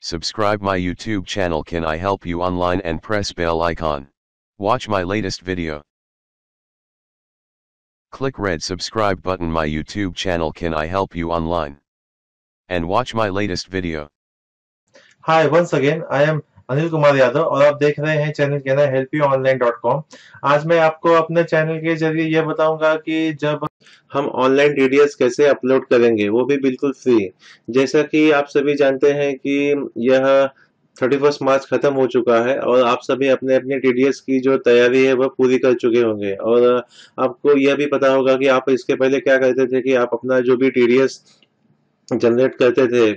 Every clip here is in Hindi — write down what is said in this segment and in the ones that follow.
Subscribe my YouTube channel. Can I help you online and press bell icon. Watch my latest video. Click red subscribe button my YouTube channel. Can I help you online and watch my latest video. Hi, once again, I am Anil Kumar Yadav और आप देख रहे हैं चैनल के नाम helpyouonline.com। आज मैं आपको अपने चैनल के जरिए यह बताऊंगा कि जब हम ऑनलाइन टीडीएस कैसे अपलोड करेंगे, वो भी बिल्कुल फ्री। जैसा कि आप सभी जानते हैं कि यह 31 मार्च खत्म हो चुका है और आप सभी अपने अपने टीडीएस की जो तैयारी है वह पूरी कर चुके होंगे और आपको यह भी पता होगा कि आप इसके पहले क्या करते थे कि आप अपना जो भी टीडीएस जनरेट करते थे,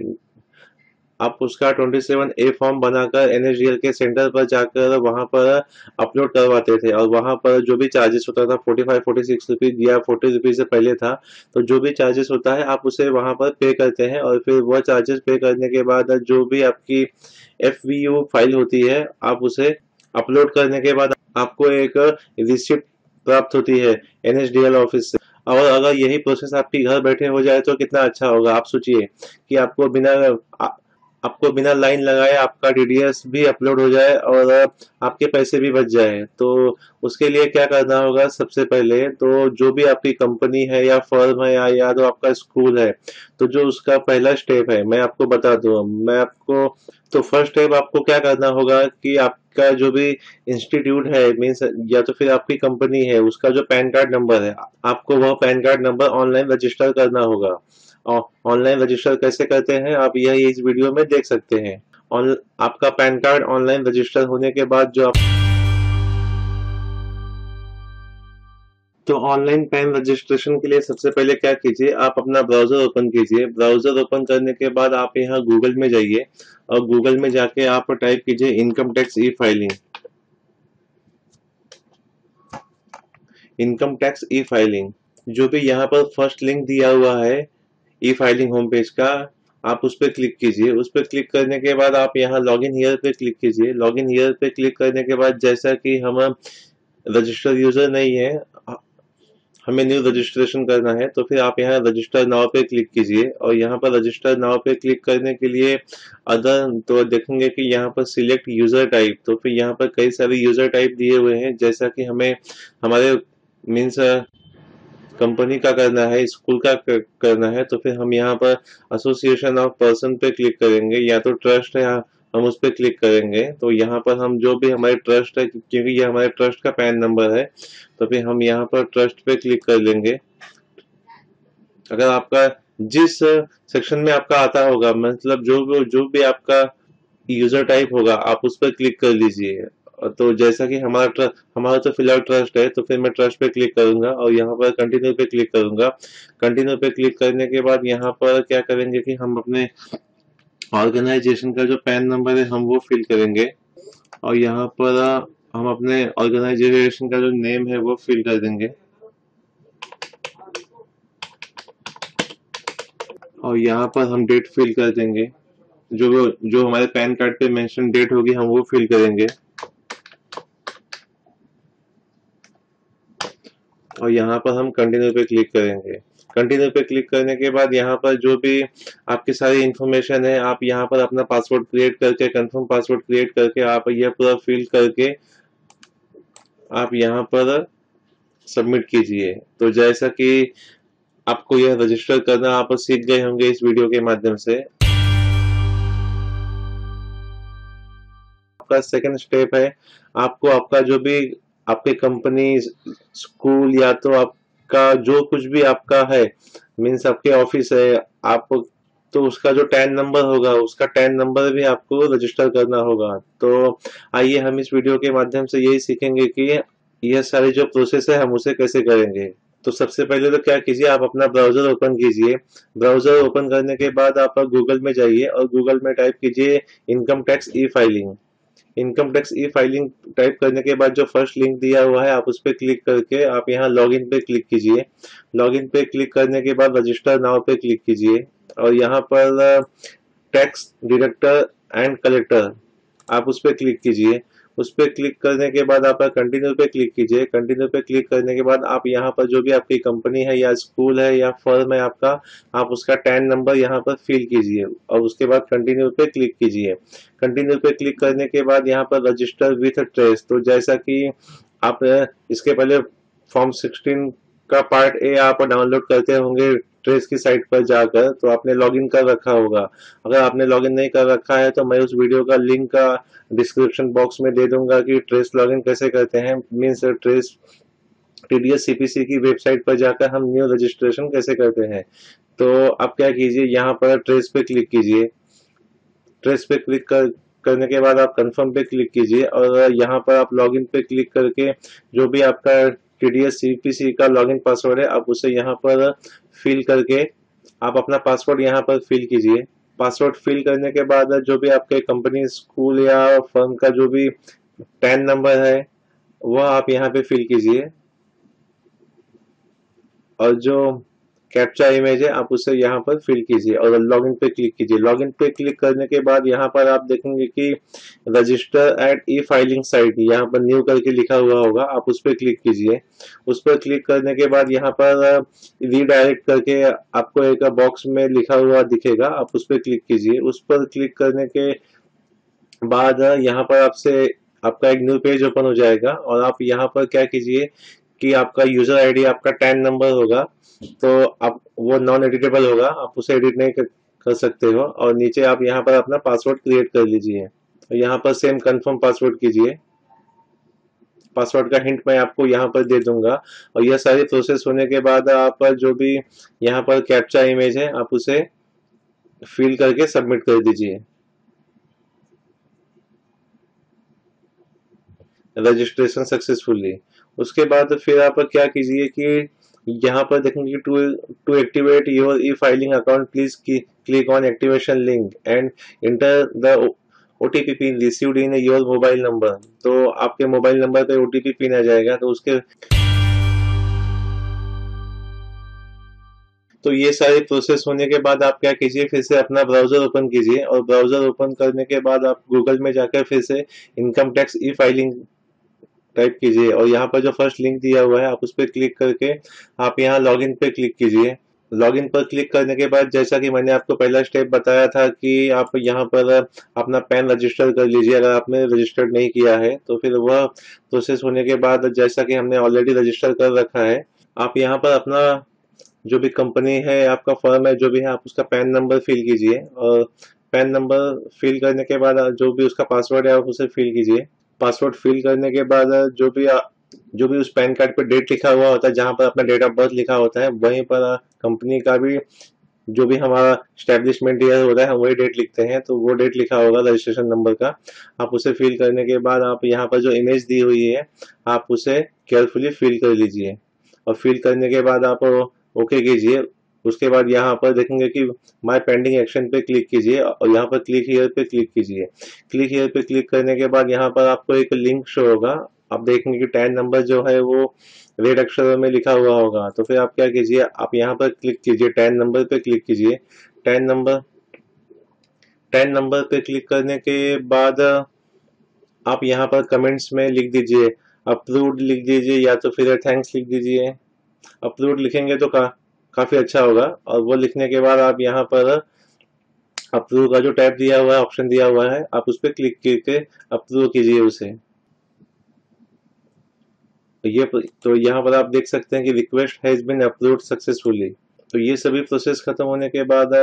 आप उसका 27A फॉर्म बनाकर NSDL के सेंटर पर जाकर वहां पर अपलोड करवाते थे और वहां पर जो भी चार्जेस होता था 45-46 रुपीज या 40 रुपीज से पहले था, तो जो भी चार्जेस होता है आप उसे वहां पर पे करते हैं और फिर वह चार्जेस पे करने के बाद जो भी आपकी FVU फाइल होती है आप उसे अपलोड करने के बाद आपको एक रिसिप्ट प्राप्त होती है NSDL ऑफिस से। और अगर यही प्रोसेस आपकी घर बैठे हो जाए तो कितना अच्छा होगा। आप सोचिए कि आपको बिना लाइन लगाए आपका टीडीएस भी अपलोड हो जाए और आपके पैसे भी बच जाए। तो उसके लिए क्या करना होगा, सबसे पहले तो जो भी आपकी कंपनी है या फर्म है या तो आपका स्कूल है, तो जो उसका पहला स्टेप है मैं आपको बता दूं। तो फर्स्ट स्टेप आपको क्या करना होगा कि आपका जो भी इंस्टीट्यूट है मीन्स या तो फिर आपकी कंपनी है, उसका जो पैन कार्ड नंबर है, आपको वह pan card number online register करना होगा। ऑनलाइन रजिस्टर कैसे करते हैं आप यह इस वीडियो में देख सकते हैं। आपका पैन कार्ड ऑनलाइन रजिस्टर होने के बाद तो ऑनलाइन पैन रजिस्ट्रेशन के लिए सबसे पहले क्या कीजिए, आप अपना ब्राउजर ओपन कीजिए। ब्राउजर ओपन करने के बाद आप यहाँ गूगल में जाइए और गूगल में जाके आप टाइप कीजिए income tax e filing. Income tax e filing जो भी यहाँ पर फर्स्ट लिंक दिया हुआ है ई फाइलिंग होम पेज का, आप उस पर क्लिक कीजिए। उस पर क्लिक करने के बाद आप यहाँ लॉग इन हियर पे क्लिक कीजिए। लॉग इन हियर पे क्लिक करने के बाद जैसा कि हम रजिस्टर्ड यूजर नहीं है, हमें न्यू रजिस्ट्रेशन करना है, तो फिर आप यहाँ रजिस्टर नाउ पे क्लिक कीजिए और यहाँ पर रजिस्टर नाउ पे क्लिक करने के लिए अदर तो देखेंगे कि यहाँ पर सिलेक्ट यूजर टाइप, तो फिर यहाँ पर कई सारे यूजर टाइप दिए हुए हैं। जैसा कि हमें हमारे मीन्स कंपनी का करना है, स्कूल का करना है, तो फिर हम यहाँ पर एसोसिएशन ऑफ पर्सन पे क्लिक करेंगे या तो ट्रस्ट है हम उस पर क्लिक करेंगे। तो यहाँ पर हम जो भी हमारे ट्रस्ट है, क्योंकि ये हमारे ट्रस्ट का पैन नंबर है, तो फिर हम यहाँ पर ट्रस्ट पे क्लिक कर लेंगे। अगर आपका जिस सेक्शन में आपका आता होगा, मतलब जो भी आपका यूजर टाइप होगा आप उस पर क्लिक कर लीजिए। तो जैसा कि हमारा तो फिलहाल ट्रस्ट है, तो फिर मैं ट्रस्ट पे क्लिक करूंगा और यहाँ पर कंटिन्यू पे क्लिक करूंगा। कंटिन्यू पे क्लिक करने के बाद यहाँ पर क्या करेंगे कि हम अपने ऑर्गेनाइजेशन का जो पैन नंबर है हम वो फिल करेंगे और यहाँ पर हम अपने ऑर्गेनाइजेशन का जो नेम है वो फिल कर देंगे और यहाँ पर हम डेट फिल कर देंगे। जो हमारे पैन कार्ड पे मेंशन डेट होगी हम वो फिल करेंगे और यहाँ पर हम कंटिन्यू पे क्लिक करेंगे। कंटिन्यू पे क्लिक करने के बाद यहाँ पर जो भी आपकी सारी इंफॉर्मेशन है, आप यहाँ पर अपना पासवर्ड क्रिएट करके, कंफर्म पासवर्ड क्रिएट करके आप यह पूरा फिल करके आप यहाँ पर सबमिट कीजिए। तो जैसा कि आपको यह रजिस्टर करना आप सीख गए होंगे इस वीडियो के माध्यम से। आपका सेकंड स्टेप है, आपको आपका जो भी आपके कंपनी, स्कूल या तो आपका जो कुछ भी आपका है मीन्स आपके ऑफिस है, आप तो उसका जो टैन नंबर होगा उसका टैन नंबर भी आपको रजिस्टर करना होगा। तो आइए हम इस वीडियो के माध्यम से यही सीखेंगे कि यह सारी जो प्रोसेस है हम उसे कैसे करेंगे। तो सबसे पहले तो क्या कीजिए, आप अपना ब्राउजर ओपन कीजिए। ब्राउजर ओपन करने के बाद आप गूगल में जाइए और गूगल में टाइप कीजिए income tax e filing. Income tax e filing type करने के बाद जो फर्स्ट लिंक दिया हुआ है आप उस पर क्लिक करके आप यहाँ लॉगिन पे क्लिक कीजिए। लॉगिन पे क्लिक करने के बाद रजिस्टर नाउ पे क्लिक कीजिए और यहाँ पर टैक्स डिडक्टर एंड कलेक्टर आप उस पर क्लिक कीजिए। उस पर क्लिक करने के बाद आप कंटिन्यू पे क्लिक कीजिए। कंटिन्यू पे क्लिक करने के बाद आप यहाँ पर जो भी आपकी कंपनी है या स्कूल है या फर्म है आपका, आप उसका टैन नंबर यहाँ पर फिल कीजिए और उसके बाद कंटिन्यू पे क्लिक कीजिए। कंटिन्यू पे क्लिक करने के बाद यहाँ पर रजिस्टर विथ ट्रेस, तो जैसा कि आप इसके पहले फॉर्म 16 का पार्ट ए आप डाउनलोड करते होंगे ट्रेस की साइट पर जाकर, तो आपने लॉगिन कर रखा होगा। अगर आपने लॉगिन नहीं कर रखा है तो मैं उस वीडियो का लिंक का डिस्क्रिप्शन बॉक्स में दे दूंगा कि ट्रेस लॉगिन कैसे करते हैं, मीन्स ट्रेस टीडीएस सीपीसी की वेबसाइट पर जाकर हम न्यू रजिस्ट्रेशन कैसे करते हैं। तो आप क्या कीजिए, यहाँ पर ट्रेस पे क्लिक कीजिए। ट्रेस पे क्लिक करने के बाद आप कंफर्म पे क्लिक कीजिए और यहाँ पर आप लॉगिन पे क्लिक करके जो भी आपका टीडीएस सीपीसी का लॉगिन पासवर्ड है आप उसे यहाँ पर फिल करके आप अपना पासवर्ड यहाँ पर फिल कीजिए। पासवर्ड फिल करने के बाद जो भी आपके कंपनी स्कूल या फर्म का जो भी टैन नंबर है वह आप यहाँ पे फिल कीजिए और जो कैप्चा इमेज है आप उसे यहाँ पर फिल कीजिए और लॉगिन पे क्लिक कीजिए। लॉगिन पे क्लिक करने के बाद यहाँ पर आप देखेंगे कि रजिस्टर एट ई फाइलिंग साइट, यहाँ पर न्यू करके लिखा हुआ होगा, आप उस पर क्लिक कीजिए। उस पर क्लिक करने के बाद यहाँ पर रीडायरेक्ट करके आपको एक बॉक्स में लिखा हुआ दिखेगा, आप उस पर क्लिक कीजिए। उस पर क्लिक करने के बाद यहाँ पर आपसे आपका एक न्यू पेज ओपन हो जाएगा और आप यहाँ पर क्या कीजिए कि आपका यूजर आईडी आपका टैन नंबर होगा, तो आप वो नॉन एडिटेबल होगा, आप उसे एडिट नहीं कर सकते हो। और नीचे आप यहाँ पर अपना पासवर्ड क्रिएट कर लीजिए। तो यहाँ पर सेम कंफर्म पासवर्ड कीजिए। पासवर्ड का हिंट मैं आपको यहाँ पर दे दूंगा। और यह सारी प्रोसेस होने के बाद आप जो भी यहाँ पर कैप्चा इमेज है आप उसे फिल करके सबमिट कर दीजिए। Registration successfully. उसके बाद फिर आप क्या कीजिए कि यहाँ पर देखेंगे to activate your e filing account please click on activation link and enter the OTP pin received in your mobile number. तो आपके मोबाइल नंबर पे ओटीपी पिन आ जाएगा, तो ये सारी प्रोसेस होने के बाद आप क्या कीजिए, फिर से अपना ब्राउजर ओपन कीजिए और ब्राउजर ओपन करने के बाद आप गूगल में जाकर फिर से income tax e filing type कीजिए और यहाँ पर जो फर्स्ट लिंक दिया हुआ है आप उस पर क्लिक करके आप यहाँ लॉगिन पे क्लिक कीजिए। लॉगिन पर क्लिक करने के बाद जैसा कि मैंने आपको पहला स्टेप बताया था कि आप यहाँ पर अपना पैन रजिस्टर कर लीजिए अगर आपने रजिस्टर्ड नहीं किया है। तो फिर वह प्रोसेस होने के बाद जैसा कि हमने ऑलरेडी रजिस्टर कर रखा है, आप यहाँ पर अपना जो भी कंपनी है आपका फर्म है जो भी है आप उसका पैन नंबर फिल कीजिए और पैन नंबर फिल करने के बाद जो भी उसका पासवर्ड है आप उसे फिल कीजिए। पासवर्ड फिल करने के बाद जो भी उस पैन कार्ड पे डेट लिखा हुआ होता है, जहां पर अपना डेट ऑफ बर्थ लिखा होता है, वहीं पर कंपनी का भी जो भी हमारा स्टैब्लिशमेंट ईयर होता है हम वही डेट लिखते हैं, तो वो डेट लिखा होगा रजिस्ट्रेशन नंबर का। आप उसे फिल करने के बाद आप यहाँ पर जो इमेज दी हुई है आप उसे केयरफुली फिल कर लीजिए और फिल करने के बाद आप ओके कीजिए। उसके बाद यहाँ पर देखेंगे कि माय पेंडिंग एक्शन पे क्लिक कीजिए और यहाँ पर क्लिक हियर पे क्लिक कीजिए। क्लिक हियर पे क्लिक करने के बाद यहाँ पर आपको एक लिंक शो होगा, आप देखेंगे कि टैन नंबर जो है वो रेड अक्षरों में लिखा हुआ होगा। तो फिर आप क्या कीजिए, आप यहाँ पर क्लिक कीजिए, टैन नंबर पे क्लिक कीजिए। टैन नंबर पे क्लिक करने के बाद आप यहाँ पर कमेंट्स में लिख दीजिए अप्रूव्ड लिख दीजिए या तो फिर थैंक्स लिख दीजिए। अप्रूव्ड लिखेंगे तो काफी अच्छा होगा और वो लिखने के बाद आप यहाँ पर अप्रूव का जो टैब दिया हुआ है, ऑप्शन दिया हुआ है, आप उस पर क्लिक करके अप्रूव कीजिए उसे। तो यहाँ पर आप देख सकते हैं कि request has been approved successfully. तो ये सभी प्रोसेस खत्म होने के बाद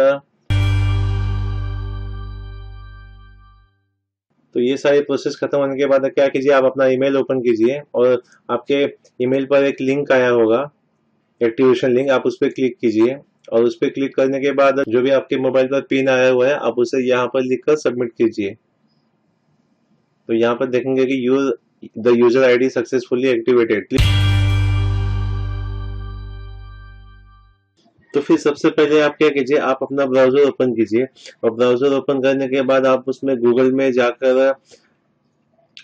क्या कीजिए, आप अपना ईमेल ओपन कीजिए और आपके ईमेल पर एक लिंक आया होगा, एक्टिवेशन लिंक, आप उस पर क्लिक कीजिए और उस पर क्लिक करने के बाद जो भी आपके मोबाइल पर पिन आया हुआ है आप उसे यहाँ पर लिखकर सबमिट कीजिए। तो यहाँ पर देखेंगे कि the user ID successfully activated. तो फिर सबसे पहले आप क्या कीजिए, आप अपना ब्राउजर ओपन कीजिए और ब्राउजर ओपन करने के बाद आप उसमें गूगल में जाकर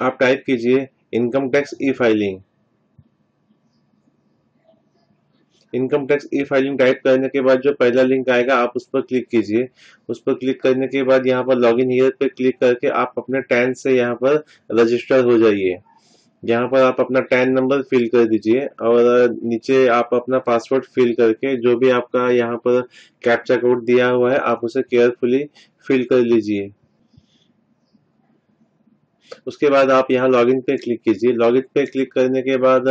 आप टाइप कीजिए income tax e filing. Income tax e filing type करने के बाद जो पहला लिंक आएगा आप उस पर क्लिक कीजिए। उस पर क्लिक करने के बाद यहाँ पर लॉगिन हियर पे क्लिक करके आप अपने टैन से यहाँ पर रजिस्टर हो जाइए। यहाँ पर आप अपना टैन नंबर फिल कर दीजिए और नीचे आप अपना पासवर्ड फिल करके जो भी आपका यहाँ पर कैप्चा कोड दिया हुआ है आप उसे केयरफुली फिल कर लीजिए। उसके बाद आप यहाँ लॉगिन पे क्लिक कीजिए। लॉगिन पे क्लिक करने के बाद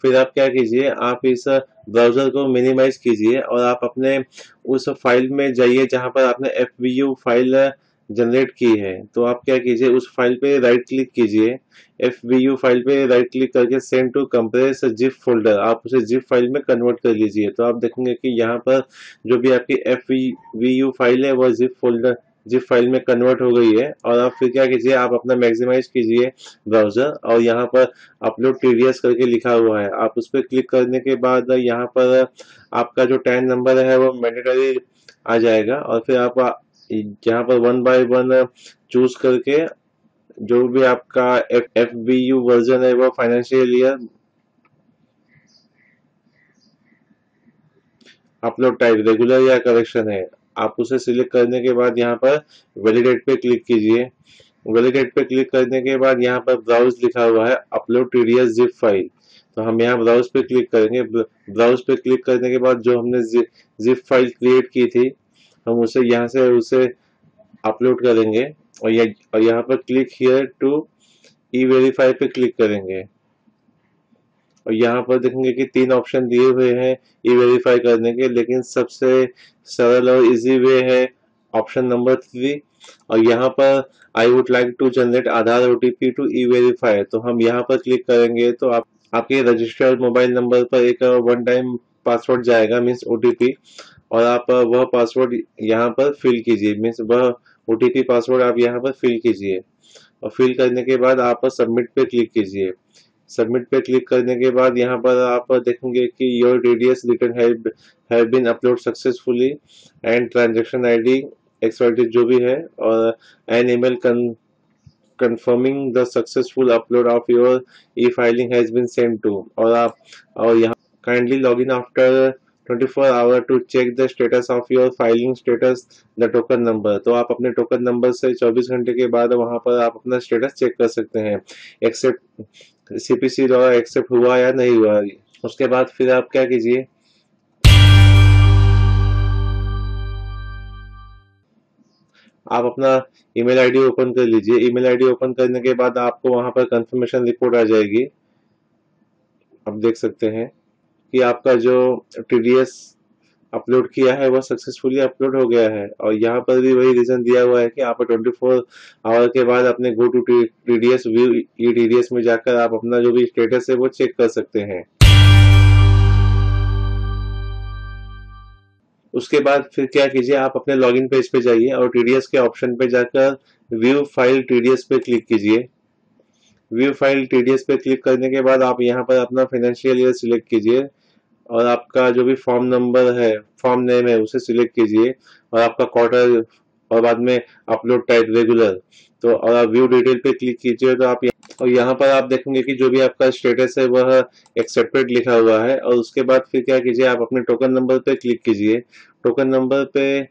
फिर आप क्या कीजिए, आप इस ब्राउजर को मिनिमाइज कीजिए और आप अपने उस फाइल में जाइए जहां पर आपने FVU फाइल जनरेट की है। तो आप क्या कीजिए, उस फाइल पे राइट क्लिक कीजिए। FVU फाइल पे राइट क्लिक करके send to compress zip folder, आप उसे जिप फाइल में कन्वर्ट कर लीजिए। तो आप देखेंगे कि यहाँ पर जो भी आपकी FVU फाइल है वह जिप फाइल में कन्वर्ट हो गई है। और आप फिर क्या कीजिए, आप अपना मैक्सिमाइज कीजिए ब्राउजर और यहाँ पर अपलोड TDS करके लिखा हुआ है, आप उस पर क्लिक करने के बाद यहाँ पर आपका जो टैन नंबर है वो मैंडेटरी आ जाएगा। और फिर आप यहाँ पर 1 बाय 1 चूज करके जो भी आपका FBU वर्जन है वो financial year, upload type regular या करेक्शन है, आप उसे सिलेक्ट करने के बाद यहाँ पर वैलिडेट पे क्लिक कीजिए। वैलिडेट पे क्लिक करने के बाद यहाँ पर ब्राउज लिखा हुआ है, अपलोड TDS जिप फाइल। तो हम यहाँ ब्राउज पे क्लिक करेंगे। ब्राउज पे क्लिक करने के बाद जो हमने जिप फाइल क्रिएट की थी हम उसे यहाँ से उसे अपलोड करेंगे और यहाँ पर click here to e verify पे क्लिक करेंगे। और यहाँ पर देखेंगे कि 3 ऑप्शन दिए हुए हैं ई वेरीफाई करने के, लेकिन सबसे सरल और इजी वे है ऑप्शन नंबर 3। और यहाँ पर I would like to generate Aadhaar OTP to e verify, तो हम यहाँ पर क्लिक करेंगे तो आपके रजिस्टर्ड मोबाइल नंबर पर एक वन टाइम पासवर्ड जाएगा, मीन्स OTP, और आप वह पासवर्ड यहाँ पर फिल कीजिए, मीन्स वह OTP पासवर्ड आप यहाँ पर फिल कीजिए। और फिल करने के बाद आप सबमिट पे क्लिक कीजिए। सबमिट पे क्लिक करने के बाद यहाँ पर आप देखेंगे कि your TDS return have been upload successfully and transaction ID XYZ जो भी है, और an email confirming the successful upload of your e-filing has been sent to। और यहाँ kindly log in after 24 hour to check the status of your filing status the token number। तो आप अपने टोकन नंबर से 24 घंटे के बाद वहां पर आप अपना स्टेटस चेक कर सकते हैं, एक्सेप्ट CPC द्वारा एक्सेप्ट हुआ या नहीं हुआ। उसके बाद फिर आप क्या कीजिए, आप अपना ईमेल आईडी ओपन कर लीजिए। ईमेल आईडी ओपन करने के बाद आपको वहां पर कंफर्मेशन रिपोर्ट आ जाएगी। आप देख सकते हैं कि आपका जो TDS अपलोड किया है वह सक्सेसफुली अपलोड हो गया है। और यहाँ पर भी वही रीजन दिया हुआ है कि आप 24 आवर के बाद अपने go to TDS view e TDS में जाकर आप अपना जो भी स्टेटस है वो चेक कर सकते हैं। उसके बाद फिर क्या कीजिए, आप अपने लॉगिन पेज पे जाइए और TDS के ऑप्शन पे जाकर व्यू फाइल TDS पे क्लिक कीजिए। व्यू फाइल TDS पे क्लिक करने के बाद आप यहाँ पर अपना फाइनेंशियल ईयर सिलेक्ट कीजिए और आपका जो भी फॉर्म नंबर है, फॉर्म नेम है उसे सिलेक्ट कीजिए और आपका क्वार्टर और बाद में अपलोड टाइप रेगुलर। तो और आप व्यू डिटेल पे क्लिक कीजिए तो आप और यहाँ पर आप देखेंगे कि जो भी आपका स्टेटस है वह एक्सेप्टेड लिखा हुआ है। और उसके बाद फिर क्या कीजिए, आप अपने टोकन नंबर पे क्लिक कीजिए। टोकन नंबर पे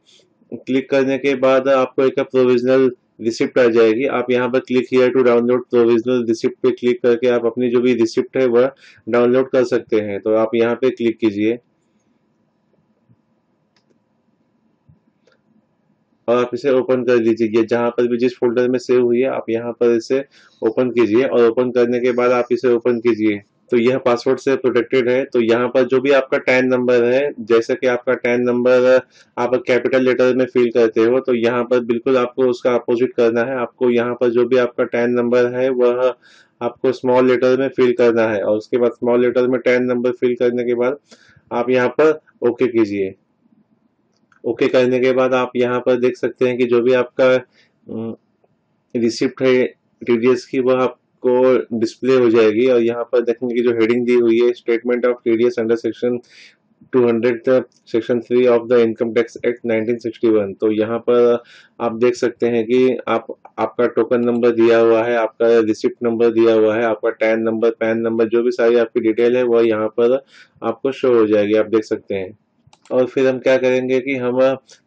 क्लिक करने के बाद आपको एक प्रोविजनल रिसिप्ट आ जाएगी। आप यहाँ पर click here to download provisional receipt पे क्लिक करके आप अपनी जो भी रिसिप्ट है वह डाउनलोड कर सकते हैं। तो आप यहाँ पे क्लिक कीजिए और आप इसे ओपन कर लीजिए। जहां पर भी जिस फोल्डर में सेव हुई है आप यहाँ पर इसे ओपन कीजिए और ओपन करने के बाद आप इसे ओपन कीजिए। तो यह पासवर्ड से प्रोटेक्टेड है। तो यहाँ पर जो भी आपका टैन नंबर है, जैसे कि आपका टैन नंबर आप कैपिटल लेटर में फिल करते हो, तो यहाँ पर बिल्कुल आपको उसका अपोजिट करना है। आपको यहाँ पर जो भी आपका टैन नंबर है वह आपको स्मॉल लेटर में फिल करना है और उसके बाद स्मॉल लेटर में टैन नंबर फिल करने के बाद आप यहाँ पर ओके कीजिए। ओके करने के बाद आप यहाँ पर देख सकते हैं कि जो भी आपका रिसिप्ट है TDS की वह आपको डिस्प्ले हो जाएगी। और यहाँ पर देखेंगे कि जो हेडिंग दी हुई है statement of TDS under section 200 section 3 of the income tax act 1961। तो यहाँ पर आप देख सकते हैं कि आपका टोकन नंबर दिया हुआ है, आपका रिसिप्ट नंबर दिया हुआ है, आपका टैन नंबर, पैन नंबर, जो भी सारी आपकी डिटेल है वह यहाँ पर आपको शो हो जाएगी, आप देख सकते हैं। और फिर हम क्या करेंगे कि हम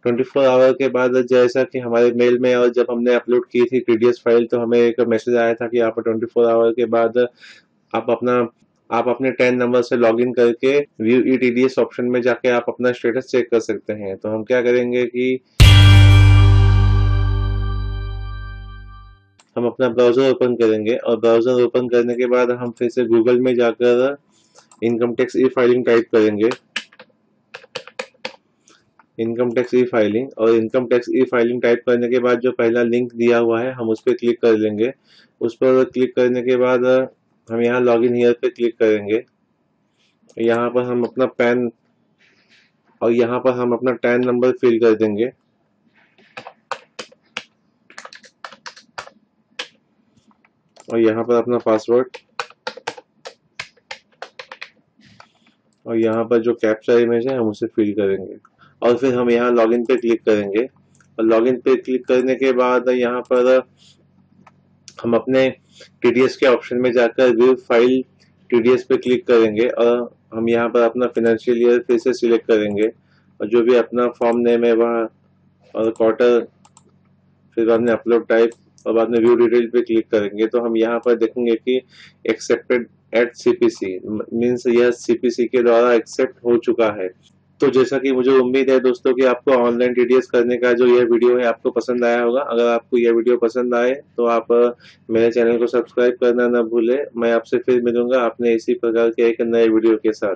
24 आवर के बाद, जैसा कि हमारे मेल में और जब हमने अपलोड की थी टीडीएस फाइल, तो हमें एक मैसेज आया था कि आप 24 आवर के बाद आप अपना आप अपने 10 नंबर से लॉगिन करके व्यू ईटीडीएस ऑप्शन में जाके आप अपना स्टेटस चेक कर सकते हैं। तो हम क्या करेंगे कि हम अपना ब्राउजर ओपन करेंगे और ब्राउजर ओपन करने के बाद हम फिर से गूगल में जाकर income tax e filing type करेंगे, इनकम टैक्स ई फाइलिंग। और income tax e filing type करने के बाद जो पहला लिंक दिया हुआ है हम उस पर क्लिक कर लेंगे। उस पर क्लिक करने के बाद हम यहाँ लॉगिन हियर पे क्लिक करेंगे। यहाँ पर हम अपना पैन और यहाँ पर हम अपना टैन नंबर फिल कर देंगे। और यहाँ पर अपना पासवर्ड और यहाँ पर जो कैप्चा इमेज है हम उसे फिल करेंगे। और फिर हम यहाँ लॉगिन पे क्लिक करेंगे। और लॉगिन पे क्लिक करने के बाद यहाँ पर हम अपने टीडीएस के ऑप्शन में जाकर व्यू फाइल टीडीएस पे क्लिक करेंगे और हम यहाँ पर अपना फाइनेंशियल ईयर फिर से सिलेक्ट करेंगे और जो भी अपना फॉर्म नेम है वह और क्वार्टर, फिर बाद में अपलोड टाइप और बाद में व्यू डिटेल पे क्लिक करेंगे। तो हम यहाँ पर देखेंगे कि एक्सेप्टेड एट सीपीसी, मीन्स यह सीपीसी के द्वारा एक्सेप्ट हो चुका है। तो जैसा कि मुझे उम्मीद है दोस्तों कि आपको ऑनलाइन टीडीएस करने का जो यह वीडियो है आपको पसंद आया होगा। अगर आपको यह वीडियो पसंद आए तो आप मेरे चैनल को सब्सक्राइब करना न भूलें। मैं आपसे फिर मिलूंगा अपने इसी प्रकार के एक नए वीडियो के साथ।